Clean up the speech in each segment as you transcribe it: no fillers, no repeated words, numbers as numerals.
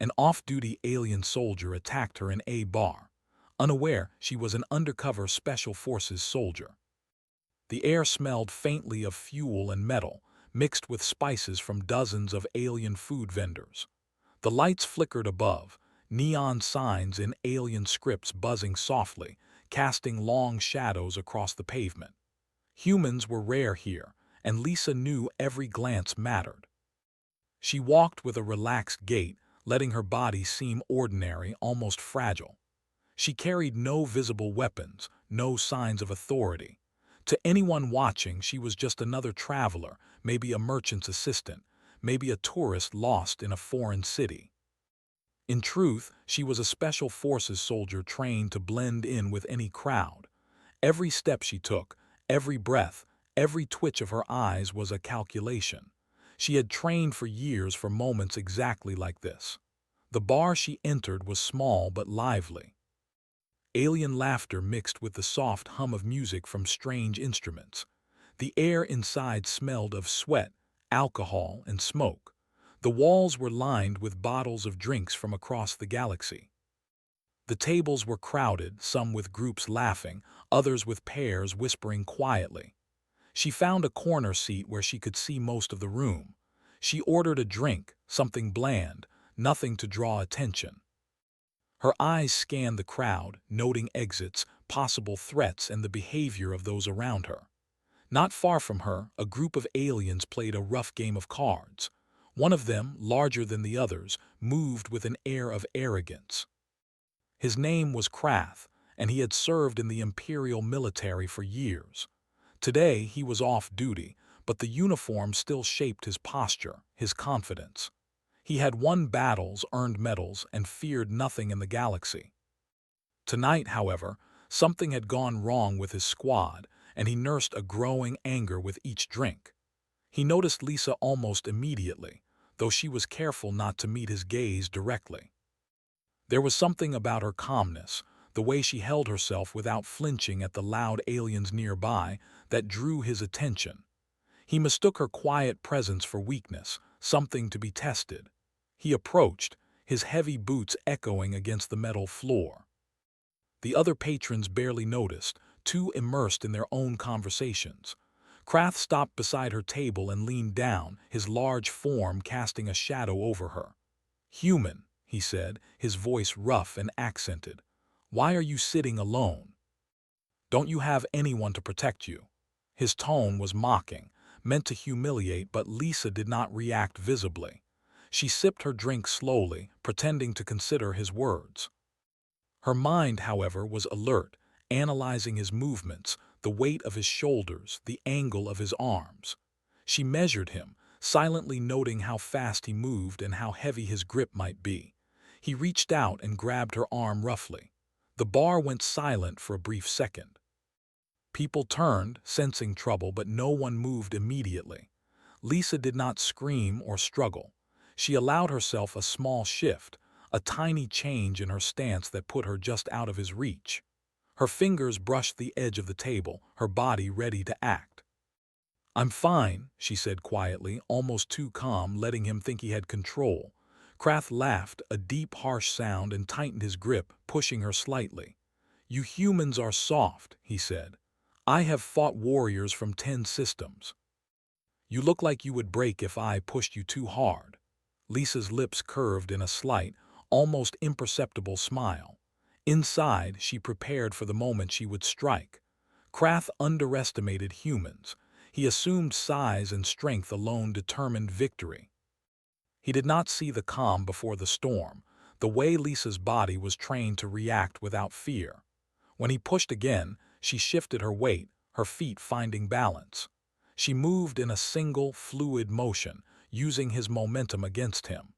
An off-duty alien soldier attacked her in a bar, unaware she was an undercover Special Forces soldier. The air smelled faintly of fuel and metal, mixed with spices from dozens of alien food vendors. The lights flickered above, neon signs in alien scripts buzzing softly, casting long shadows across the pavement. Humans were rare here, and Lisa knew every glance mattered. She walked with a relaxed gait, letting her body seem ordinary, almost fragile. She carried no visible weapons, no signs of authority. To anyone watching, she was just another traveler, maybe a merchant's assistant, maybe a tourist lost in a foreign city. In truth, she was a Special Forces soldier trained to blend in with any crowd. Every step she took, every breath, every twitch of her eyes was a calculation. She had trained for years for moments exactly like this. The bar she entered was small but lively. Alien laughter mixed with the soft hum of music from strange instruments. The air inside smelled of sweat, alcohol, and smoke. The walls were lined with bottles of drinks from across the galaxy. The tables were crowded, some with groups laughing, others with pairs whispering quietly. She found a corner seat where she could see most of the room. She ordered a drink, something bland, nothing to draw attention. Her eyes scanned the crowd, noting exits, possible threats, and the behavior of those around her. Not far from her, a group of aliens played a rough game of cards. One of them, larger than the others, moved with an air of arrogance. His name was Krath, and he had served in the Imperial military for years. Today he was off duty, but the uniform still shaped his posture, his confidence. He had won battles, earned medals, and feared nothing in the galaxy. Tonight, however, something had gone wrong with his squad, and he nursed a growing anger with each drink. He noticed Lisa almost immediately, though she was careful not to meet his gaze directly. There was something about her calmness, the way she held herself without flinching at the loud aliens nearby, that drew his attention. He mistook her quiet presence for weakness, something to be tested. He approached, his heavy boots echoing against the metal floor. The other patrons barely noticed, too immersed in their own conversations. Krath stopped beside her table and leaned down, his large form casting a shadow over her. "Human," he said, his voice rough and accented. "Why are you sitting alone? Don't you have anyone to protect you?" His tone was mocking, meant to humiliate, but Lisa did not react visibly. She sipped her drink slowly, pretending to consider his words. Her mind, however, was alert, analyzing his movements, the weight of his shoulders, the angle of his arms. She measured him, silently noting how fast he moved and how heavy his grip might be. He reached out and grabbed her arm roughly. The bar went silent for a brief second. People turned, sensing trouble, but no one moved immediately. Lisa did not scream or struggle. She allowed herself a small shift, a tiny change in her stance that put her just out of his reach. Her fingers brushed the edge of the table, her body ready to act. "I'm fine," she said quietly, almost too calm, letting him think he had control. Krath laughed, a deep, harsh sound, and tightened his grip, pushing her slightly. "You humans are soft," he said. "I have fought warriors from 10 systems. You look like you would break if I pushed you too hard." Lisa's lips curved in a slight, almost imperceptible smile. Inside, she prepared for the moment she would strike. Krath underestimated humans. He assumed size and strength alone determined victory. He did not see the calm before the storm, the way Lisa's body was trained to react without fear. When he pushed again, she shifted her weight, her feet finding balance. She moved in a single, fluid motion, using his momentum against him.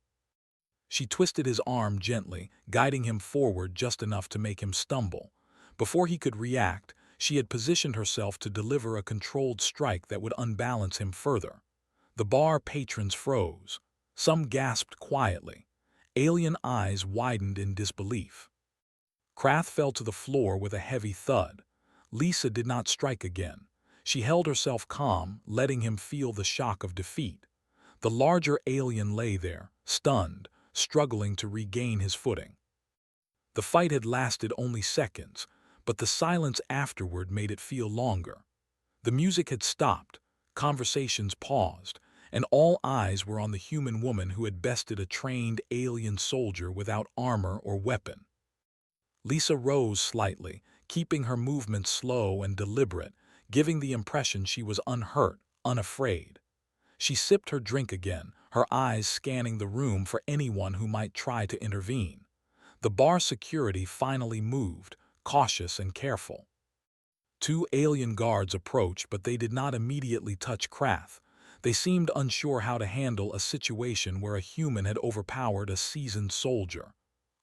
She twisted his arm gently, guiding him forward just enough to make him stumble. Before he could react, she had positioned herself to deliver a controlled strike that would unbalance him further. The bar patrons froze. Some gasped quietly. Alien eyes widened in disbelief. Krath fell to the floor with a heavy thud. Lisa did not strike again. She held herself calm, letting him feel the shock of defeat. The larger alien lay there, stunned, struggling to regain his footing. The fight had lasted only seconds, but the silence afterward made it feel longer. The music had stopped, conversations paused, and all eyes were on the human woman who had bested a trained alien soldier without armor or weapon. Lisa rose slightly, keeping her movements slow and deliberate, giving the impression she was unhurt, unafraid. She sipped her drink again, her eyes scanning the room for anyone who might try to intervene. The bar security finally moved, cautious and careful. Two alien guards approached, but they did not immediately touch Krath. They seemed unsure how to handle a situation where a human had overpowered a seasoned soldier.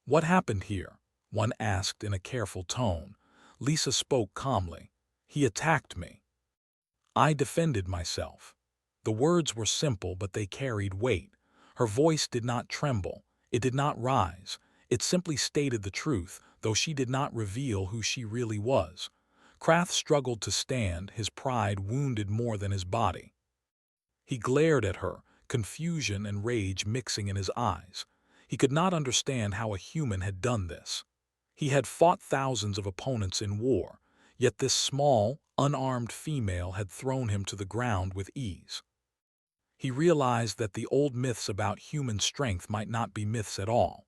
"What happened here?" one asked in a careful tone. Lisa spoke calmly. "He attacked me. I defended myself." The words were simple, but they carried weight. Her voice did not tremble. It did not rise. It simply stated the truth, though she did not reveal who she really was. Krath struggled to stand, his pride wounded more than his body. He glared at her, confusion and rage mixing in his eyes. He could not understand how a human had done this. He had fought thousands of opponents in war, yet this small, unarmed female had thrown him to the ground with ease. He realized that the old myths about human strength might not be myths at all.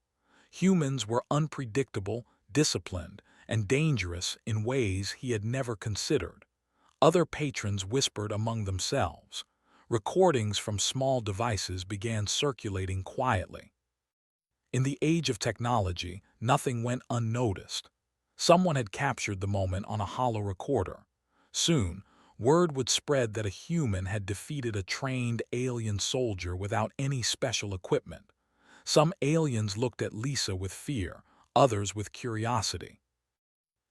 Humans were unpredictable, disciplined, and dangerous in ways he had never considered. Other patrons whispered among themselves. Recordings from small devices began circulating quietly. In the age of technology, nothing went unnoticed. Someone had captured the moment on a hollow recorder. Soon, word would spread that a human had defeated a trained alien soldier without any special equipment. Some aliens looked at Lisa with fear, others with curiosity.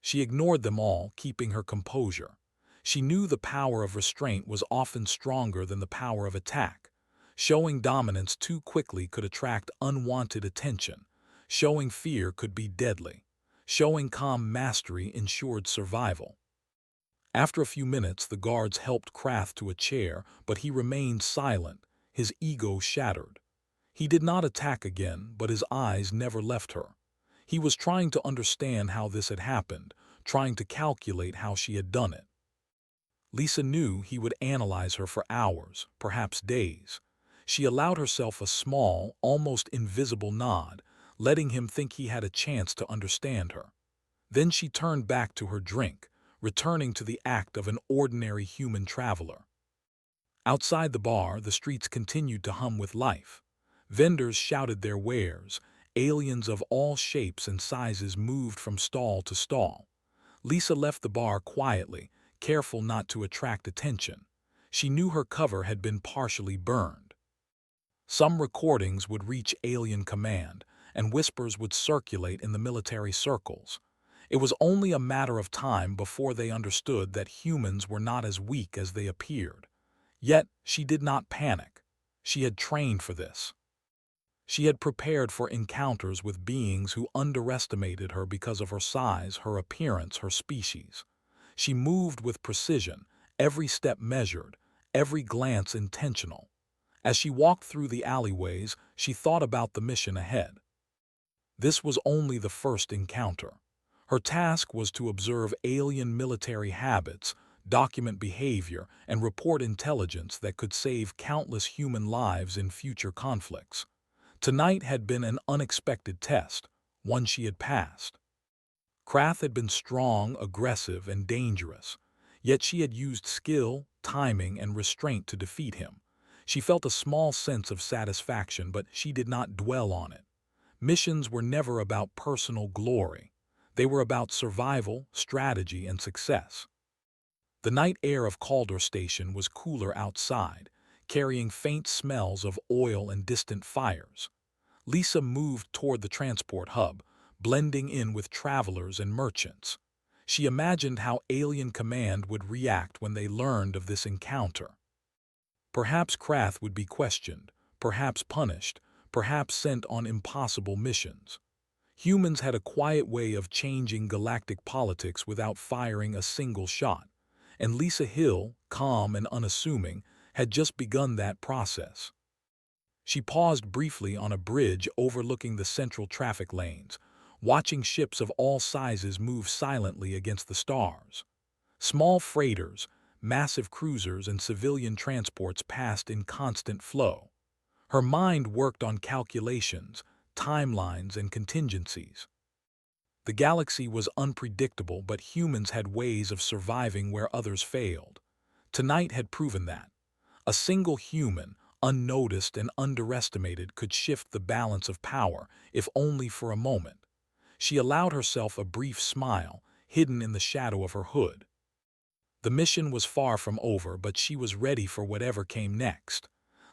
She ignored them all, keeping her composure. She knew the power of restraint was often stronger than the power of attack. Showing dominance too quickly could attract unwanted attention. Showing fear could be deadly. Showing calm mastery ensured survival. After a few minutes, the guards helped Krath to a chair, but he remained silent, his ego shattered. He did not attack again, but his eyes never left her. He was trying to understand how this had happened, trying to calculate how she had done it. Lisa knew he would analyze her for hours, perhaps days. She allowed herself a small, almost invisible nod, letting him think he had a chance to understand her. Then she turned back to her drink, returning to the act of an ordinary human traveler. Outside the bar, the streets continued to hum with life. Vendors shouted their wares. Aliens of all shapes and sizes moved from stall to stall. Lisa left the bar quietly, careful not to attract attention. She knew her cover had been partially burned. Some recordings would reach Alien Command, and whispers would circulate in the military circles. It was only a matter of time before they understood that humans were not as weak as they appeared. Yet she did not panic. She had trained for this. She had prepared for encounters with beings who underestimated her because of her size, her appearance, her species. She moved with precision, every step measured, every glance intentional. As she walked through the alleyways, she thought about the mission ahead. This was only the first encounter. Her task was to observe alien military habits, document behavior, and report intelligence that could save countless human lives in future conflicts. Tonight had been an unexpected test, one she had passed. Krath had been strong, aggressive, and dangerous, yet she had used skill, timing, and restraint to defeat him. She felt a small sense of satisfaction, but she did not dwell on it. Missions were never about personal glory. They were about survival, strategy, and success. The night air of Calder Station was cooler outside, carrying faint smells of oil and distant fires. Lisa moved toward the transport hub, blending in with travelers and merchants. She imagined how Alien Command would react when they learned of this encounter. Perhaps Krath would be questioned, perhaps punished, perhaps sent on impossible missions. Humans had a quiet way of changing galactic politics without firing a single shot, and Lisa Hill, calm and unassuming, had just begun that process. She paused briefly on a bridge overlooking the central traffic lanes, watching ships of all sizes move silently against the stars. Small freighters, massive cruisers, and civilian transports passed in constant flow. Her mind worked on calculations, timelines, and contingencies. The galaxy was unpredictable, but humans had ways of surviving where others failed. Tonight had proven that. A single human, unnoticed and underestimated, could shift the balance of power, if only for a moment. She allowed herself a brief smile, hidden in the shadow of her hood. The mission was far from over, but she was ready for whatever came next.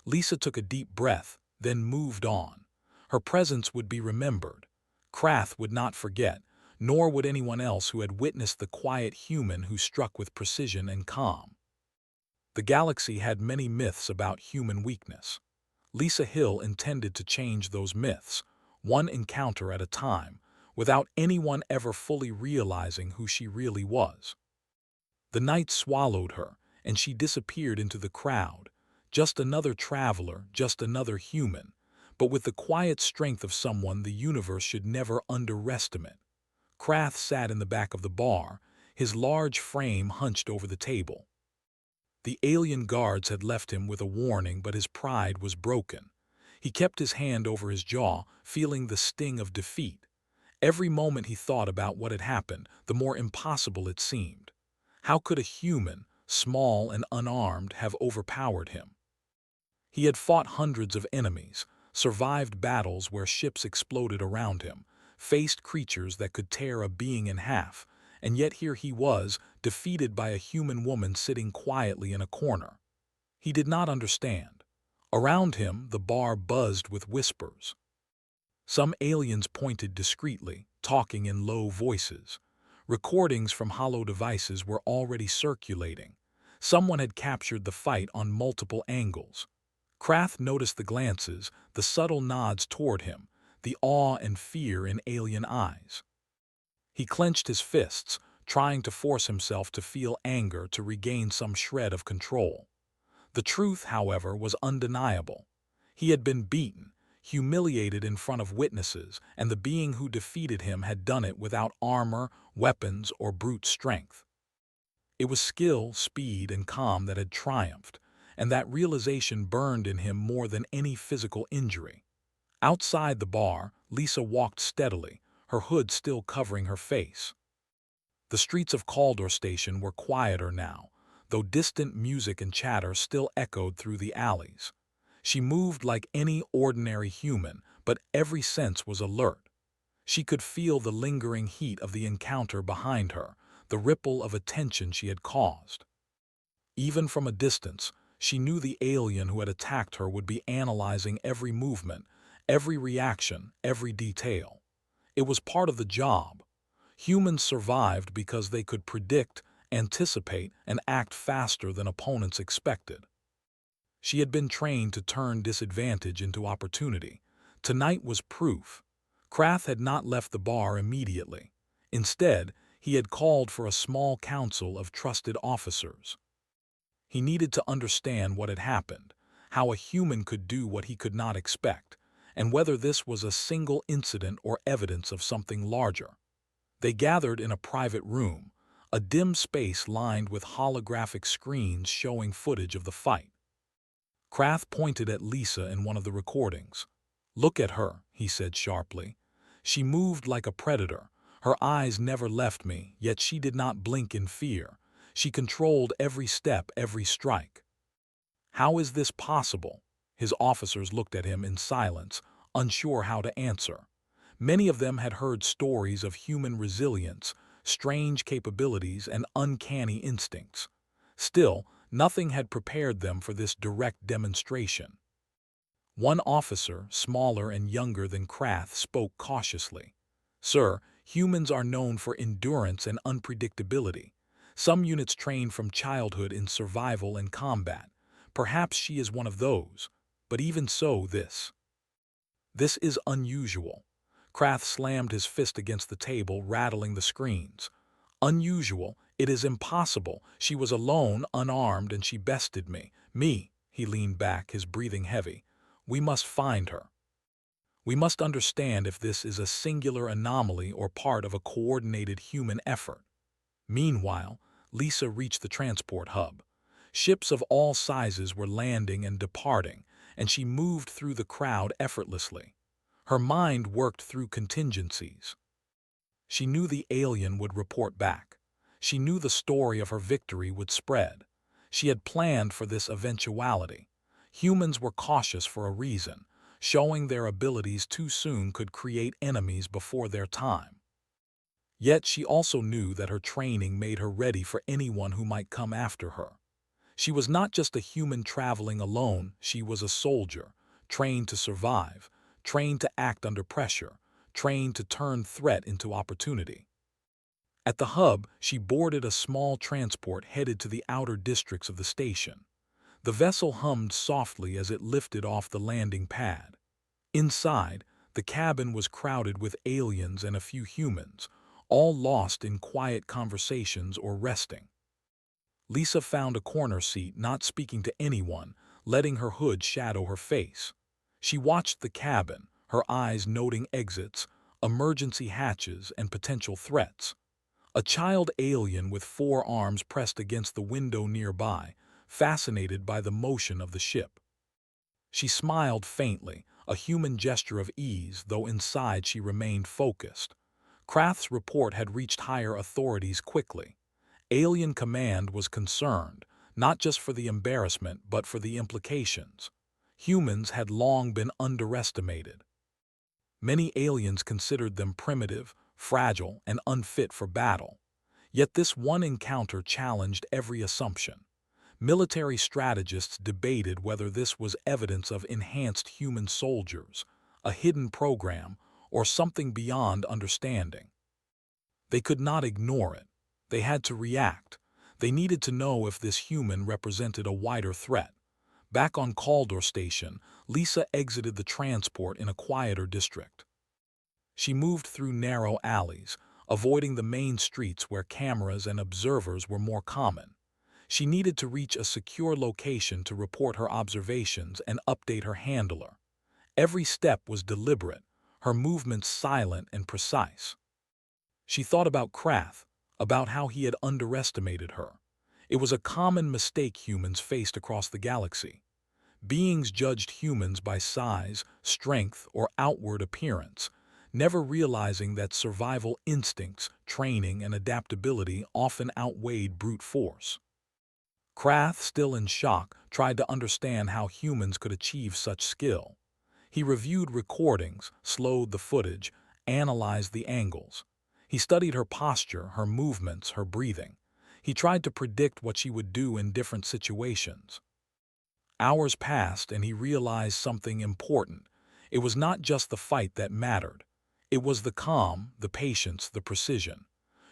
Lisa took a deep breath, then moved on. Her presence would be remembered. Krath would not forget, nor would anyone else who had witnessed the quiet human who struck with precision and calm. The galaxy had many myths about human weakness. Lisa Hill intended to change those myths, one encounter at a time, without anyone ever fully realizing who she really was. The night swallowed her, and she disappeared into the crowd. Just another traveler, just another human, but with the quiet strength of someone the universe should never underestimate. Krath sat in the back of the bar, his large frame hunched over the table. The alien guards had left him with a warning, but his pride was broken. He kept his hand over his jaw, feeling the sting of defeat. Every moment he thought about what had happened, the more impossible it seemed. How could a human, small and unarmed, have overpowered him? He had fought hundreds of enemies, survived battles where ships exploded around him, faced creatures that could tear a being in half, and yet here he was, defeated by a human woman sitting quietly in a corner. He did not understand. Around him, the bar buzzed with whispers. Some aliens pointed discreetly, talking in low voices. Recordings from hollow devices were already circulating. Someone had captured the fight on multiple angles. Krath noticed the glances, the subtle nods toward him, the awe and fear in alien eyes. He clenched his fists, trying to force himself to feel anger, to regain some shred of control. The truth, however, was undeniable. He had been beaten, humiliated in front of witnesses, and the being who defeated him had done it without armor, weapons, or brute strength. It was skill, speed, and calm that had triumphed, and that realization burned in him more than any physical injury. Outside the bar, Lisa walked steadily, her hood still covering her face. The streets of Caldor Station were quieter now, though distant music and chatter still echoed through the alleys. She moved like any ordinary human, but every sense was alert. She could feel the lingering heat of the encounter behind her, the ripple of attention she had caused. Even from a distance, she knew the alien who had attacked her would be analyzing every movement, every reaction, every detail. It was part of the job. Humans survived because they could predict, anticipate, and act faster than opponents expected. She had been trained to turn disadvantage into opportunity. Tonight was proof. Krath had not left the bar immediately. Instead, he had called for a small council of trusted officers. He needed to understand what had happened, how a human could do what he could not expect, and whether this was a single incident or evidence of something larger. They gathered in a private room, a dim space lined with holographic screens showing footage of the fight. Krath pointed at Lisa in one of the recordings. "Look at her," he said sharply. "She moved like a predator. Her eyes never left me, yet she did not blink in fear. She controlled every step, every strike." "How is this possible?" His officers looked at him in silence, unsure how to answer. Many of them had heard stories of human resilience, strange capabilities, and uncanny instincts. Still, nothing had prepared them for this direct demonstration. One officer, smaller and younger than Krath, spoke cautiously. "Sir, humans are known for endurance and unpredictability. Some units train from childhood in survival and combat. Perhaps she is one of those. But even so, this is unusual." Krath slammed his fist against the table, rattling the screens. "Unusual. It is impossible. She was alone, unarmed, and she bested me." "Me," he leaned back, his breathing heavy. We must find her. We must understand if this is a singular anomaly or part of a coordinated human effort. Meanwhile, Lisa reached the transport hub. Ships of all sizes were landing and departing, and she moved through the crowd effortlessly. Her mind worked through contingencies. She knew the alien would report back. She knew the story of her victory would spread. She had planned for this eventuality. Humans were cautious for a reason. Showing their abilities too soon could create enemies before their time. Yet she also knew that her training made her ready for anyone who might come after her. She was not just a human traveling alone, she was a soldier, trained to survive, trained to act under pressure, trained to turn threat into opportunity. At the hub, she boarded a small transport headed to the outer districts of the station. The vessel hummed softly as it lifted off the landing pad. Inside, the cabin was crowded with aliens and a few humans, all lost in quiet conversations or resting. Lisa found a corner seat, not speaking to anyone, letting her hood shadow her face. She watched the cabin, her eyes noting exits, emergency hatches, and potential threats. A child alien with 4 arms pressed against the window nearby, fascinated by the motion of the ship. She smiled faintly, a human gesture of ease, though inside she remained focused. Krath's report had reached higher authorities quickly. Alien Command was concerned, not just for the embarrassment but for the implications. Humans had long been underestimated. Many aliens considered them primitive, fragile, and unfit for battle. Yet this one encounter challenged every assumption. Military strategists debated whether this was evidence of enhanced human soldiers, a hidden program, or something beyond understanding. They could not ignore it. They had to react. They needed to know if this human represented a wider threat. Back on Caldor Station, Lisa exited the transport in a quieter district. She moved through narrow alleys, avoiding the main streets where cameras and observers were more common. She needed to reach a secure location to report her observations and update her handler. Every step was deliberate, her movements silent and precise. She thought about Krath, about how he had underestimated her. It was a common mistake humans faced across the galaxy. Beings judged humans by size, strength, or outward appearance, never realizing that survival instincts, training, and adaptability often outweighed brute force. Krath, still in shock, tried to understand how humans could achieve such skill. He reviewed recordings, slowed the footage, analyzed the angles. He studied her posture, her movements, her breathing. He tried to predict what she would do in different situations. Hours passed and he realized something important. It was not just the fight that mattered. It was the calm, the patience, the precision.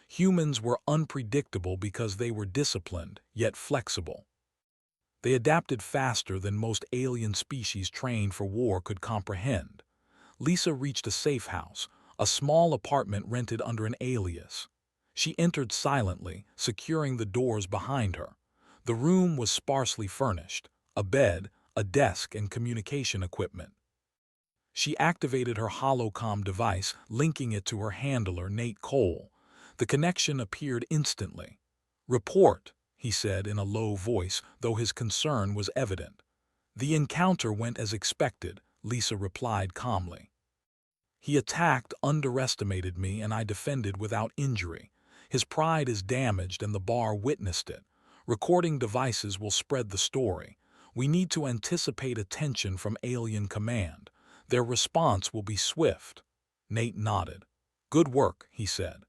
Humans were unpredictable because they were disciplined, yet flexible. They adapted faster than most alien species trained for war could comprehend. Lisa reached a safe house, a small apartment rented under an alias. She entered silently, securing the doors behind her. The room was sparsely furnished, a bed, a desk, and communication equipment. She activated her holocom device, linking it to her handler, Nate Cole. The connection appeared instantly. "Report," he said in a low voice, though his concern was evident. "The encounter went as expected," Lisa replied calmly. "He attacked, underestimated me, and I defended without injury. His pride is damaged and the bar witnessed it. Recording devices will spread the story. We need to anticipate attention from Alien Command. Their response will be swift." Nate nodded. "Good work," he said.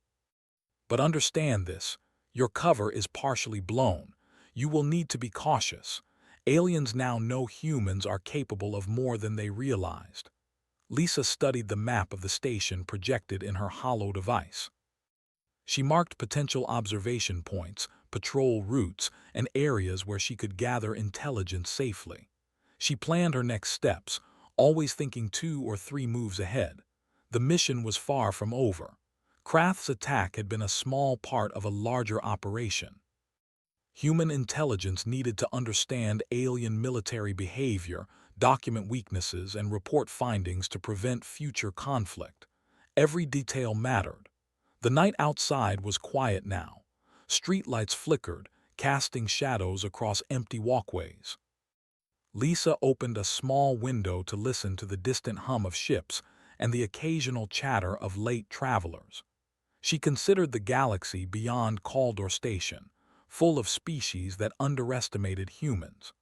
"But understand this. Your cover is partially blown. You will need to be cautious. Aliens now know humans are capable of more than they realized." Lisa studied the map of the station projected in her holo device. She marked potential observation points, patrol routes, and areas where she could gather intelligence safely. She planned her next steps, always thinking 2 or 3 moves ahead. The mission was far from over. Krath's attack had been a small part of a larger operation. Human intelligence needed to understand alien military behavior, document weaknesses, and report findings to prevent future conflict. Every detail mattered. The night outside was quiet now. Streetlights flickered, casting shadows across empty walkways. Lisa opened a small window to listen to the distant hum of ships and the occasional chatter of late travelers. She considered the galaxy beyond Caldor Station, full of species that underestimated humans.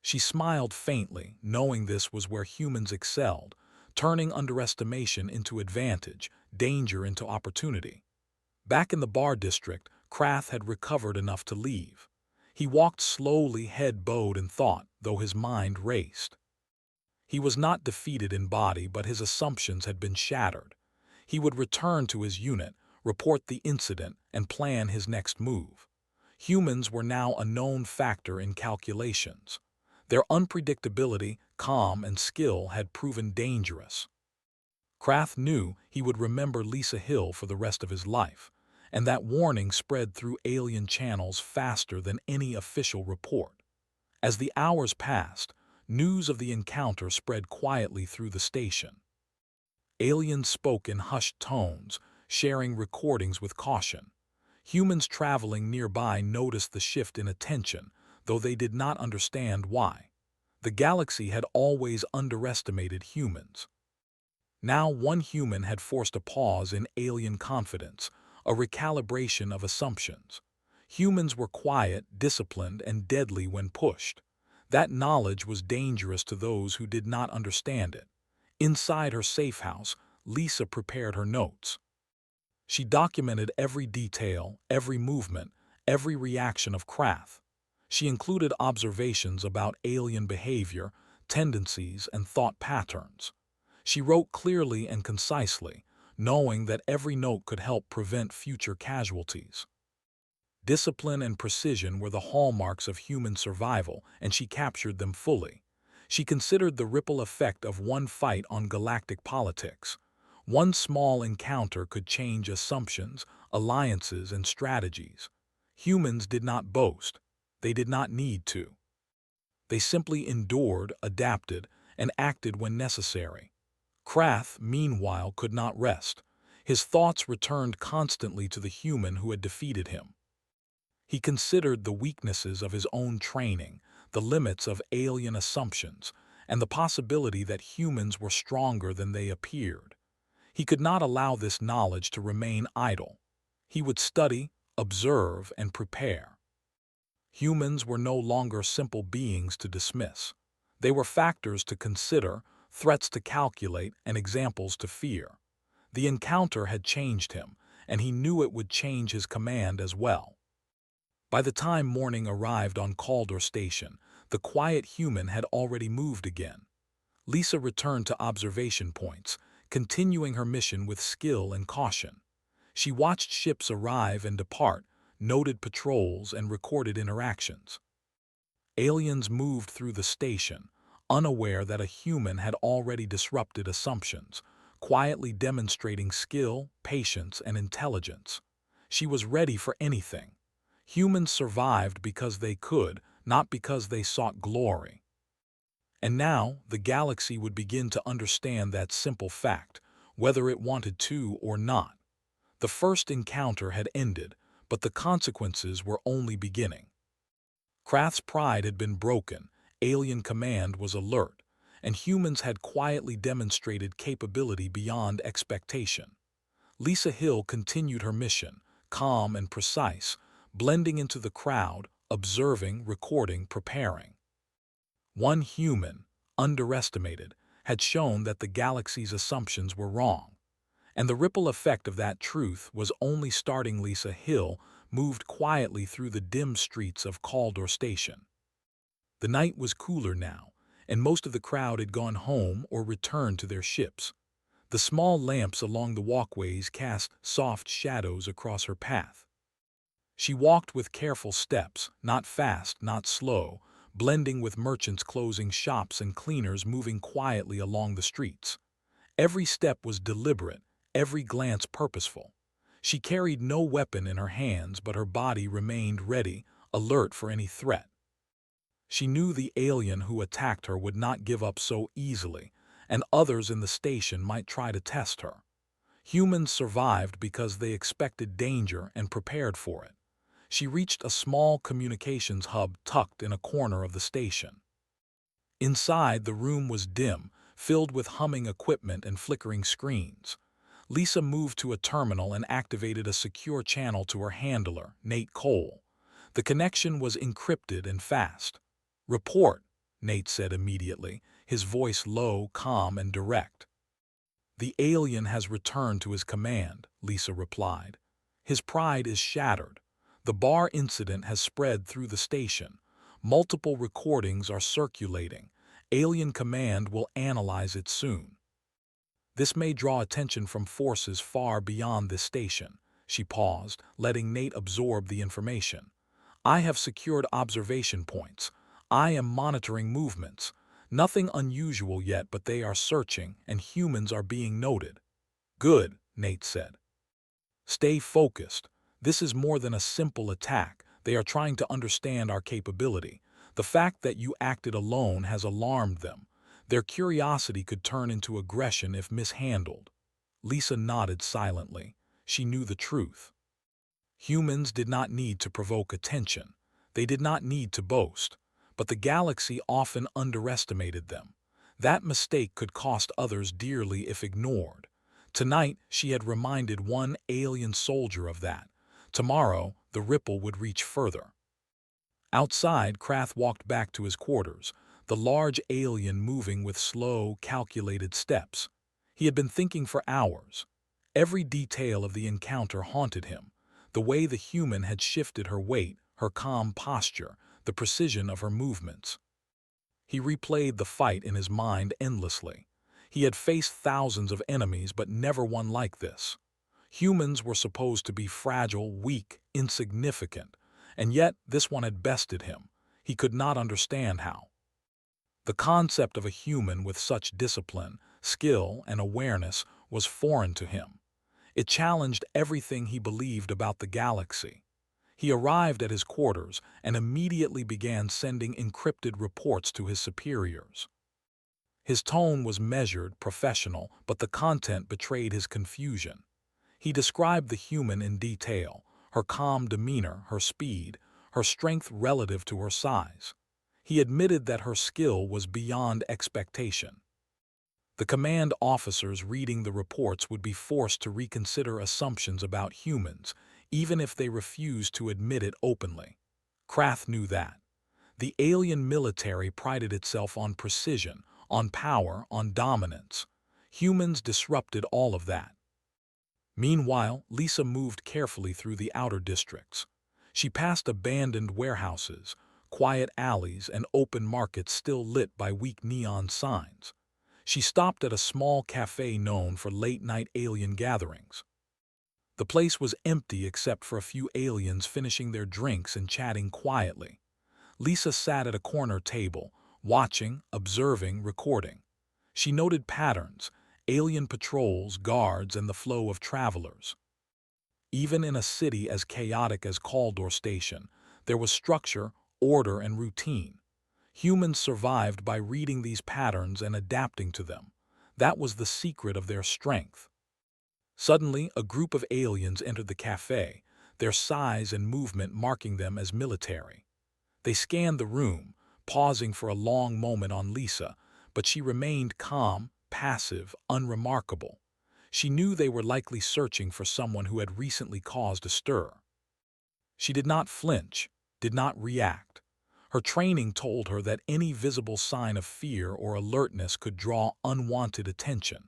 She smiled faintly, knowing this was where humans excelled, turning underestimation into advantage, danger into opportunity. Back in the bar district, Krath had recovered enough to leave. He walked slowly, head bowed in thought, though his mind raced. He was not defeated in body, but his assumptions had been shattered. He would return to his unit, report the incident, and plan his next move. Humans were now a known factor in calculations. Their unpredictability, calm, and skill had proven dangerous. Krath knew he would remember Lisa Hill for the rest of his life, and that warning spread through alien channels faster than any official report. As the hours passed, news of the encounter spread quietly through the station. Aliens spoke in hushed tones, sharing recordings with caution. Humans traveling nearby noticed the shift in attention, though they did not understand why. The galaxy had always underestimated humans. Now one human had forced a pause in alien confidence, a recalibration of assumptions. Humans were quiet, disciplined, and deadly when pushed. That knowledge was dangerous to those who did not understand it. Inside her safe house, Lisa prepared her notes. She documented every detail, every movement, every reaction of Krath. She included observations about alien behavior, tendencies, and thought patterns. She wrote clearly and concisely, knowing that every note could help prevent future casualties. Discipline and precision were the hallmarks of human survival, and she captured them fully. She considered the ripple effect of one fight on galactic politics. One small encounter could change assumptions, alliances, and strategies. Humans did not boast. They did not need to. They simply endured, adapted, and acted when necessary. Krath, meanwhile, could not rest. His thoughts returned constantly to the human who had defeated him. He considered the weaknesses of his own training, the limits of alien assumptions, and the possibility that humans were stronger than they appeared. He could not allow this knowledge to remain idle. He would study, observe, and prepare. Humans were no longer simple beings to dismiss. They were factors to consider, threats to calculate, and examples to fear. The encounter had changed him, and he knew it would change his command as well. By the time morning arrived on Caldor Station, the quiet human had already moved again. Lisa returned to observation points, continuing her mission with skill and caution. She watched ships arrive and depart, noted patrols, and recorded interactions. Aliens moved through the station, unaware that a human had already disrupted assumptions, quietly demonstrating skill, patience, and intelligence. She was ready for anything. Humans survived because they could, not because they sought glory. And now, the galaxy would begin to understand that simple fact, whether it wanted to or not. The first encounter had ended, but the consequences were only beginning. Krath's pride had been broken, alien command was alert, and humans had quietly demonstrated capability beyond expectation. Lisa Hill continued her mission, calm and precise, blending into the crowd, observing, recording, preparing. One human, underestimated, had shown that the galaxy's assumptions were wrong. And the ripple effect of that truth was only starting. Lisa Hill moved quietly through the dim streets of Caldor Station. The night was cooler now, and most of the crowd had gone home or returned to their ships. The small lamps along the walkways cast soft shadows across her path. She walked with careful steps, not fast, not slow, blending with merchants closing shops and cleaners moving quietly along the streets. Every step was deliberate, every glance purposeful. She carried no weapon in her hands, but her body remained ready, alert for any threat. She knew the alien who attacked her would not give up so easily, and others in the station might try to test her. Humans survived because they expected danger and prepared for it. She reached a small communications hub tucked in a corner of the station. Inside, the room was dim, filled with humming equipment and flickering screens. Lisa moved to a terminal and activated a secure channel to her handler, Nate Cole. The connection was encrypted and fast. "Report," Nate said immediately, his voice low, calm, and direct. "The alien has returned to his command," Lisa replied. "His pride is shattered. The bar incident has spread through the station. Multiple recordings are circulating. Alien Command will analyze it soon. This may draw attention from forces far beyond this station." She paused, letting Nate absorb the information. "I have secured observation points. I am monitoring movements. Nothing unusual yet, but they are searching, and humans are being noted." "Good," Nate said. "Stay focused. This is more than a simple attack. They are trying to understand our capability. The fact that you acted alone has alarmed them. Their curiosity could turn into aggression if mishandled." Lisa nodded silently. She knew the truth. Humans did not need to provoke attention. They did not need to boast. But the galaxy often underestimated them. That mistake could cost others dearly if ignored. Tonight, she had reminded one alien soldier of that. Tomorrow, the ripple would reach further. Outside, Krath walked back to his quarters, the large alien moving with slow, calculated steps. He had been thinking for hours. Every detail of the encounter haunted him. The way the human had shifted her weight, her calm posture, the precision of her movements. He replayed the fight in his mind endlessly. He had faced thousands of enemies, but never one like this. Humans were supposed to be fragile, weak, insignificant, and yet this one had bested him. He could not understand how. The concept of a human with such discipline, skill, and awareness was foreign to him. It challenged everything he believed about the galaxy. He arrived at his quarters and immediately began sending encrypted reports to his superiors. His tone was measured, professional, but the content betrayed his confusion. He described the human in detail, her calm demeanor, her speed, her strength relative to her size. He admitted that her skill was beyond expectation. The command officers reading the reports would be forced to reconsider assumptions about humans, even if they refused to admit it openly. Krath knew that. The alien military prided itself on precision, on power, on dominance. Humans disrupted all of that. Meanwhile, Lisa moved carefully through the outer districts. She passed abandoned warehouses, quiet alleys, and open markets still lit by weak neon signs. She stopped at a small cafe known for late-night alien gatherings. The place was empty except for a few aliens finishing their drinks and chatting quietly. Lisa sat at a corner table, watching, observing, recording. She noted patterns, alien patrols, guards, and the flow of travelers. Even in a city as chaotic as Caldor Station, there was structure, order, and routine. Humans survived by reading these patterns and adapting to them. That was the secret of their strength. Suddenly, a group of aliens entered the cafe, their size and movement marking them as military. They scanned the room, pausing for a long moment on Lisa, but she remained calm, passive, unremarkable. She knew they were likely searching for someone who had recently caused a stir. She did not flinch, did not react. Her training told her that any visible sign of fear or alertness could draw unwanted attention.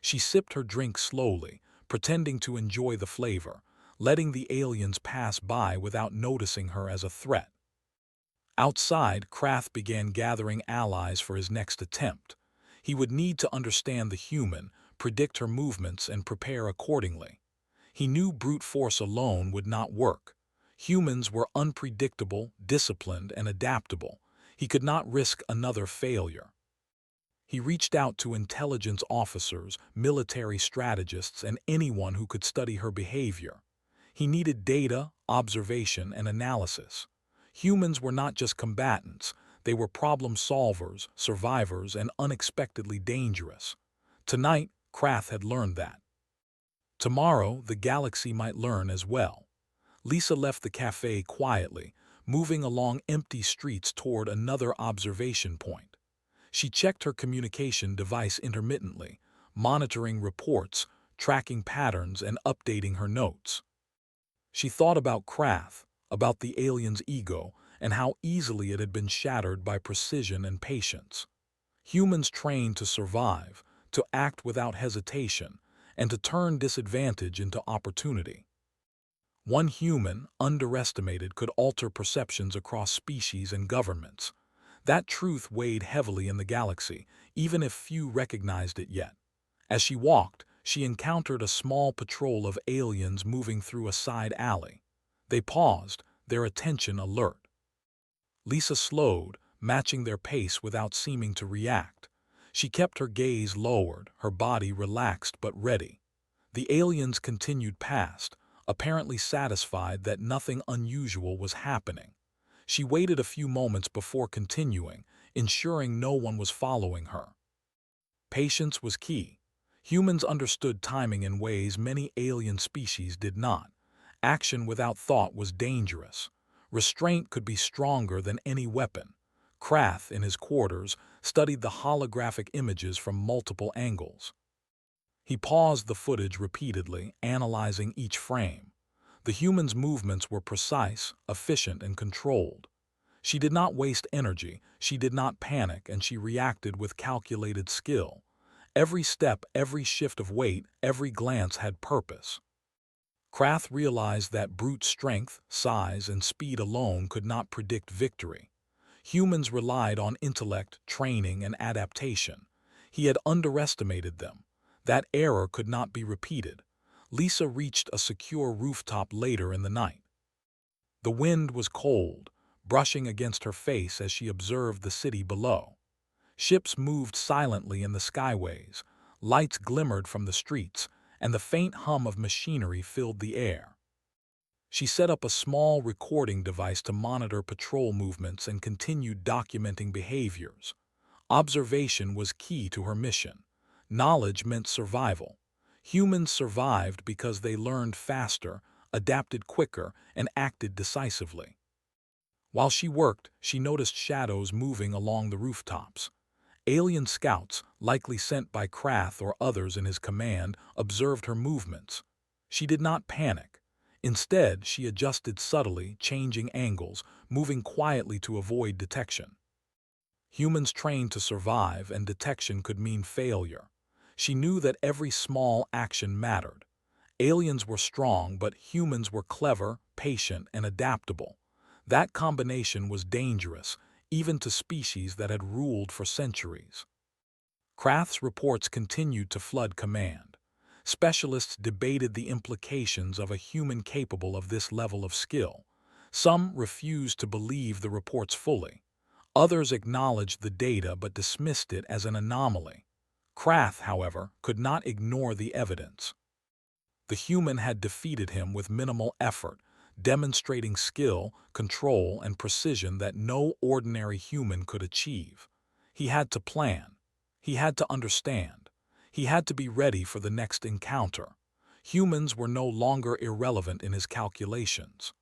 She sipped her drink slowly, pretending to enjoy the flavor, letting the aliens pass by without noticing her as a threat. Outside, Krath began gathering allies for his next attempt. He would need to understand the human, predict her movements, and prepare accordingly. He knew brute force alone would not work. Humans were unpredictable, disciplined, and adaptable. He could not risk another failure. He reached out to intelligence officers, military strategists, and anyone who could study her behavior. He needed data, observation, and analysis. Humans were not just combatants, They were problem solvers, survivors, and unexpectedly dangerous. Tonight, Krath had learned that. Tomorrow, the galaxy might learn as well. Lisa left the cafe quietly, moving along empty streets toward another observation point. She checked her communication device intermittently, monitoring reports, tracking patterns, and updating her notes. She thought about Krath, about the alien's ego, and how easily it had been shattered by precision and patience. Humans trained to survive, to act without hesitation, and to turn disadvantage into opportunity. One human, underestimated, could alter perceptions across species and governments. That truth weighed heavily in the galaxy, even if few recognized it yet. As she walked, she encountered a small patrol of aliens moving through a side alley. They paused, their attention alert. Lisa slowed, matching their pace without seeming to react. She kept her gaze lowered, her body relaxed but ready. The aliens continued past, apparently satisfied that nothing unusual was happening. She waited a few moments before continuing, ensuring no one was following her. Patience was key. Humans understood timing in ways many alien species did not. Action without thought was dangerous. Restraint could be stronger than any weapon. Krath, in his quarters, studied the holographic images from multiple angles. He paused the footage repeatedly, analyzing each frame. The human's movements were precise, efficient, and controlled. She did not waste energy, she did not panic, and she reacted with calculated skill. Every step, every shift of weight, every glance had purpose. Krath realized that brute strength, size, and speed alone could not predict victory. Humans relied on intellect, training, and adaptation. He had underestimated them. That error could not be repeated. Lisa reached a secure rooftop later in the night. The wind was cold, brushing against her face as she observed the city below. Ships moved silently in the skyways, lights glimmered from the streets, and the faint hum of machinery filled the air. She set up a small recording device to monitor patrol movements and continued documenting behaviors. Observation was key to her mission. Knowledge meant survival. Humans survived because they learned faster, adapted quicker, and acted decisively. While she worked, she noticed shadows moving along the rooftops. Alien scouts, likely sent by Krath or others in his command, observed her movements. She did not panic. Instead, she adjusted subtly, changing angles, moving quietly to avoid detection. Humans trained to survive, and detection could mean failure. She knew that every small action mattered. Aliens were strong, but humans were clever, patient, and adaptable. That combination was dangerous, even to species that had ruled for centuries. Krath's reports continued to flood command. Specialists debated the implications of a human capable of this level of skill. Some refused to believe the reports fully. Others acknowledged the data but dismissed it as an anomaly. Krath, however, could not ignore the evidence. The human had defeated him with minimal effort, demonstrating skill, control, and precision that no ordinary human could achieve. He had to plan. He had to understand. He had to be ready for the next encounter. Humans were no longer irrelevant in his calculations.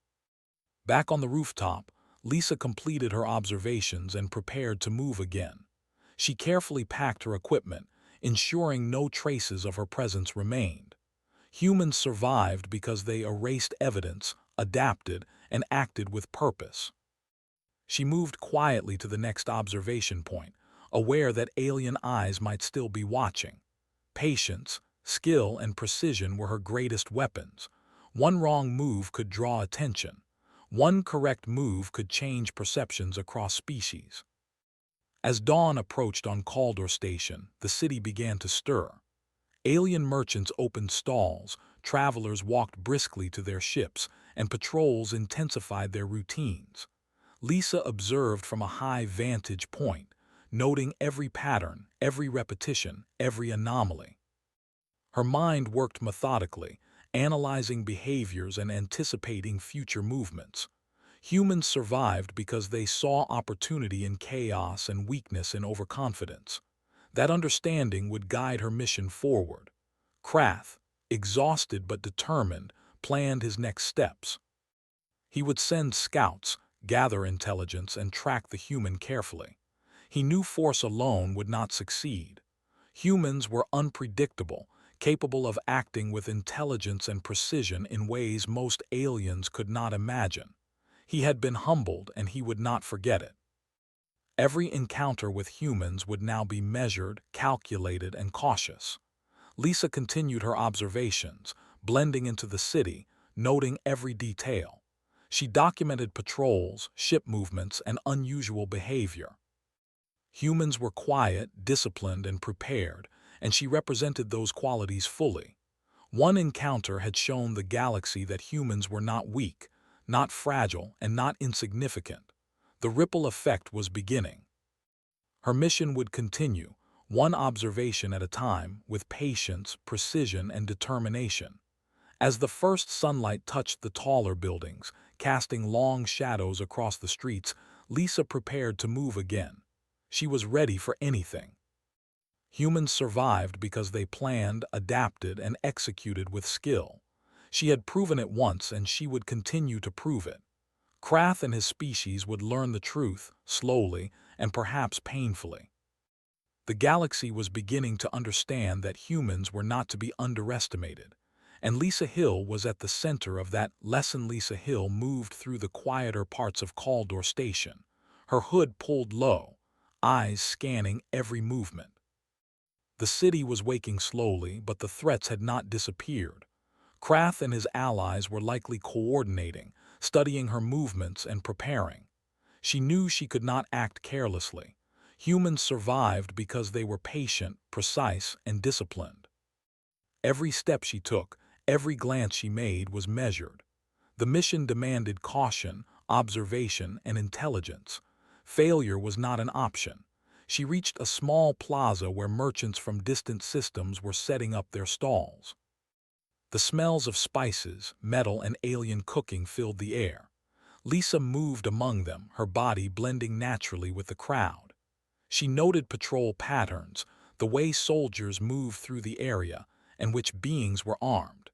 Back on the rooftop, Lisa completed her observations and prepared to move again. She carefully packed her equipment, ensuring no traces of her presence remained. Humans survived because they erased evidence, adapted, and acted with purpose. She moved quietly to the next observation point, aware that alien eyes might still be watching. Patience, skill, and precision were her greatest weapons. One wrong move could draw attention. One correct move could change perceptions across species. As dawn approached on Caldor Station, the city began to stir. Alien merchants opened stalls, travelers walked briskly to their ships, and patrols intensified their routines. Lisa observed from a high vantage point, noting every pattern, every repetition, every anomaly. Her mind worked methodically, analyzing behaviors and anticipating future movements. Humans survived because they saw opportunity in chaos and weakness in overconfidence. That understanding would guide her mission forward. Krath, exhausted but determined, planned his next steps. He would send scouts, gather intelligence, and track the human carefully. He knew force alone would not succeed. Humans were unpredictable, capable of acting with intelligence and precision in ways most aliens could not imagine. He had been humbled, and he would not forget it. Every encounter with humans would now be measured, calculated, and cautious. Lisa continued her observations, blending into the city, noting every detail. She documented patrols, ship movements, and unusual behavior. Humans were quiet, disciplined, and prepared, and she represented those qualities fully. One encounter had shown the galaxy that humans were not weak, not fragile, and not insignificant. The ripple effect was beginning. Her mission would continue, one observation at a time, with patience, precision, and determination. As the first sunlight touched the taller buildings, casting long shadows across the streets, Lisa prepared to move again. She was ready for anything. Humans survived because they planned, adapted, and executed with skill. She had proven it once, and she would continue to prove it. Krath and his species would learn the truth, slowly, and perhaps painfully. The galaxy was beginning to understand that humans were not to be underestimated, and Lisa Hill was at the center of that lesson. Lisa Hill moved through the quieter parts of Caldor Station, her hood pulled low, eyes scanning every movement. The city was waking slowly, but the threats had not disappeared. Krath and his allies were likely coordinating, studying her movements and preparing. She knew she could not act carelessly. Humans survived because they were patient, precise, and disciplined. Every step she took, every glance she made was measured. The mission demanded caution, observation, and intelligence. Failure was not an option. She reached a small plaza where merchants from distant systems were setting up their stalls. The smells of spices, metal, and alien cooking filled the air. Lisa moved among them, her body blending naturally with the crowd. She noted patrol patterns, the way soldiers moved through the area, and which beings were armed.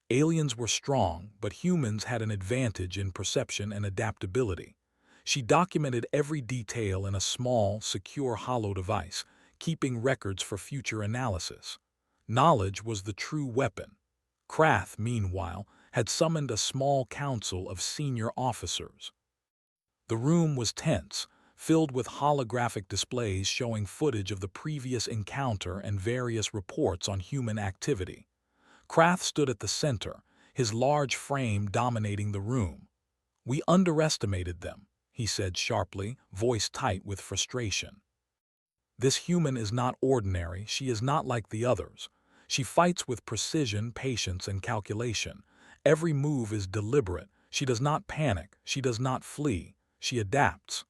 Aliens were strong, but humans had an advantage in perception and adaptability. She documented every detail in a small, secure hollow device, keeping records for future analysis. Knowledge was the true weapon. Krath, meanwhile, had summoned a small council of senior officers. The room was tense, filled with holographic displays showing footage of the previous encounter and various reports on human activity. Krath stood at the center, his large frame dominating the room. "We underestimated them," he said sharply, voice tight with frustration. "This human is not ordinary. She is not like the others. She fights with precision, patience, and calculation. Every move is deliberate. She does not panic. She does not flee. She adapts."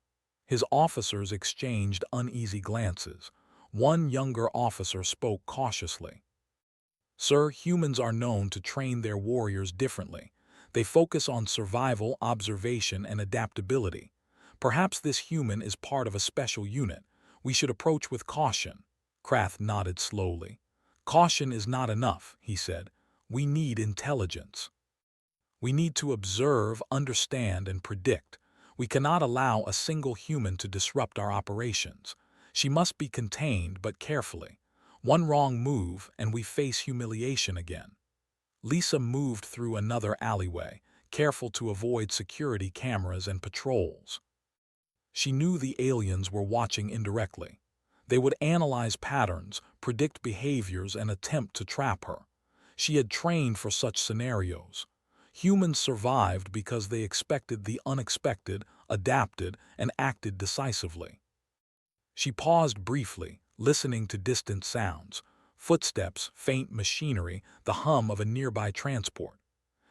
His officers exchanged uneasy glances. One younger officer spoke cautiously. "Sir, humans are known to train their warriors differently. They focus on survival, observation, and adaptability. Perhaps this human is part of a special unit. We should approach with caution." Krath nodded slowly. "Caution is not enough," he said. "We need intelligence. We need to observe, understand, and predict. We cannot allow a single human to disrupt our operations. She must be contained, but carefully. One wrong move, and we face humiliation again." Lisa moved through another alleyway, careful to avoid security cameras and patrols. She knew the aliens were watching indirectly. They would analyze patterns, predict behaviors, and attempt to trap her. She had trained for such scenarios. Humans survived because they expected the unexpected, adapted, and acted decisively. She paused briefly, listening to distant sounds, footsteps, faint machinery, the hum of a nearby transport.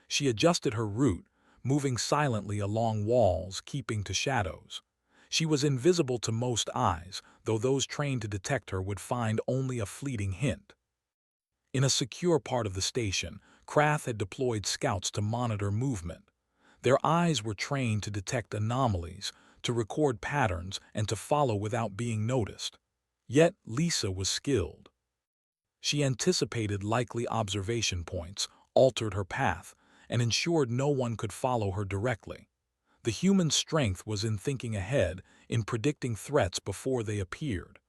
She adjusted her route, moving silently along walls, keeping to shadows. She was invisible to most eyes, though those trained to detect her would find only a fleeting hint. In a secure part of the station, Krath had deployed scouts to monitor movement. Their eyes were trained to detect anomalies, to record patterns, and to follow without being noticed. Yet Lisa was skilled. She anticipated likely observation points, altered her path, and ensured no one could follow her directly. The human strength was in thinking ahead, in predicting threats before they appeared.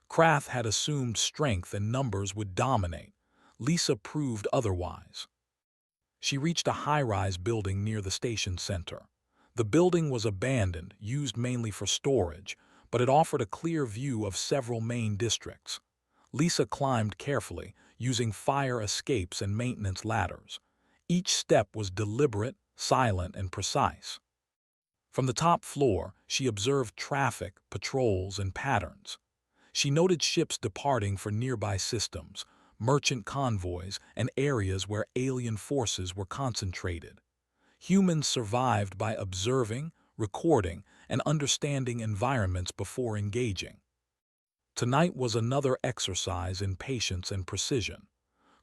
Krath had assumed strength and numbers would dominate. Lisa proved otherwise. She reached a high-rise building near the station center. The building was abandoned, used mainly for storage, but it offered a clear view of several main districts. Lisa climbed carefully, using fire escapes and maintenance ladders. Each step was deliberate, silent, and precise. From the top floor, she observed traffic, patrols, and patterns. She noted ships departing for nearby systems, merchant convoys, and areas where alien forces were concentrated. Humans survived by observing, recording, and understanding environments before engaging. Tonight was another exercise in patience and precision.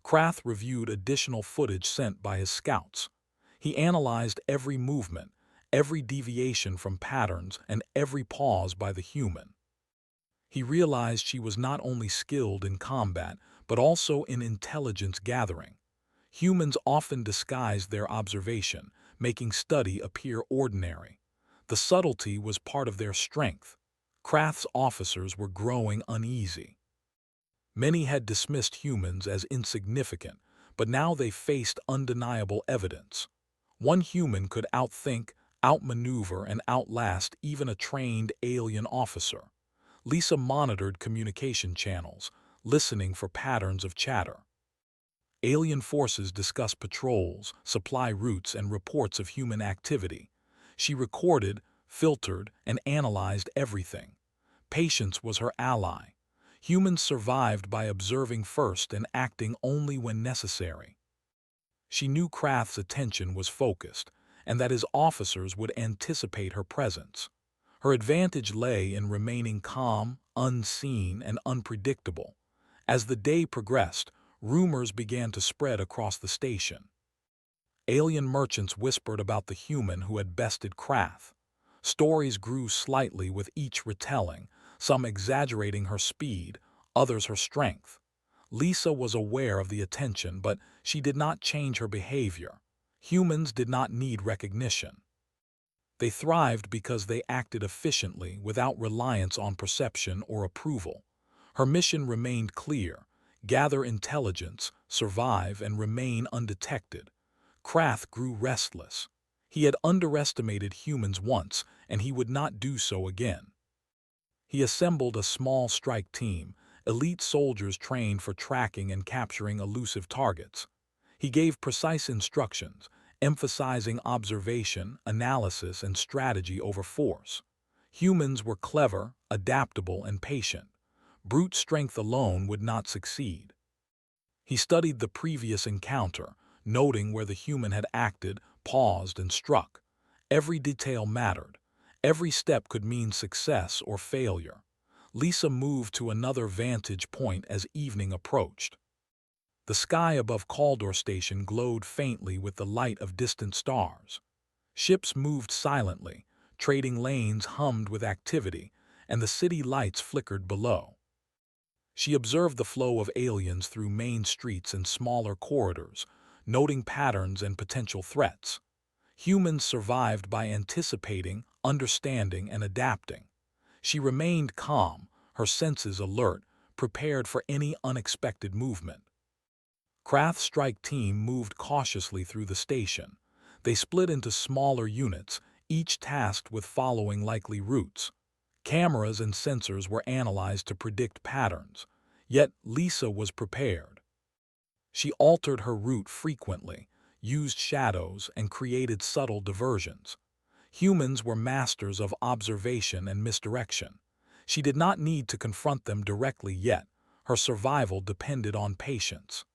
Krath reviewed additional footage sent by his scouts. He analyzed every movement, every deviation from patterns, and every pause by the human. He realized she was not only skilled in combat, but also in intelligence gathering. Humans often disguised their observation, making study appear ordinary. The subtlety was part of their strength. Krath's officers were growing uneasy. Many had dismissed humans as insignificant, but now they faced undeniable evidence. One human could outthink, outmaneuver, and outlast even a trained alien officer. Lisa monitored communication channels, listening for patterns of chatter. Alien forces discussed patrols, supply routes, and reports of human activity. She recorded, filtered, and analyzed everything. Patience was her ally. Humans survived by observing first and acting only when necessary. She knew Krath's attention was focused, and that his officers would anticipate her presence. Her advantage lay in remaining calm, unseen, and unpredictable. As the day progressed, rumors began to spread across the station. Alien merchants whispered about the human who had bested Krath. Stories grew slightly with each retelling, some exaggerating her speed, others her strength. Lisa was aware of the attention, but she did not change her behavior. Humans did not need recognition. They thrived because they acted efficiently without reliance on perception or approval. Her mission remained clear: gather intelligence, survive, and remain undetected. Krath grew restless. He had underestimated humans once, and he would not do so again. He assembled a small strike team, elite soldiers trained for tracking and capturing elusive targets. He gave precise instructions, emphasizing observation, analysis, and strategy over force. Humans were clever, adaptable, and patient. Brute strength alone would not succeed. He studied the previous encounter, noting where the human had acted, paused, and struck. Every detail mattered. Every step could mean success or failure. Lisa moved to another vantage point as evening approached. The sky above Caldor Station glowed faintly with the light of distant stars. Ships moved silently, trading lanes hummed with activity, and the city lights flickered below. She observed the flow of aliens through main streets and smaller corridors, noting patterns and potential threats. Humans survived by anticipating, understanding, and adapting. She remained calm, her senses alert, prepared for any unexpected movement. Krath's strike team moved cautiously through the station. They split into smaller units, each tasked with following likely routes. Cameras and sensors were analyzed to predict patterns. Yet Lisa was prepared. She altered her route frequently, used shadows, and created subtle diversions. Humans were masters of observation and misdirection. She did not need to confront them directly yet. Her survival depended on patience.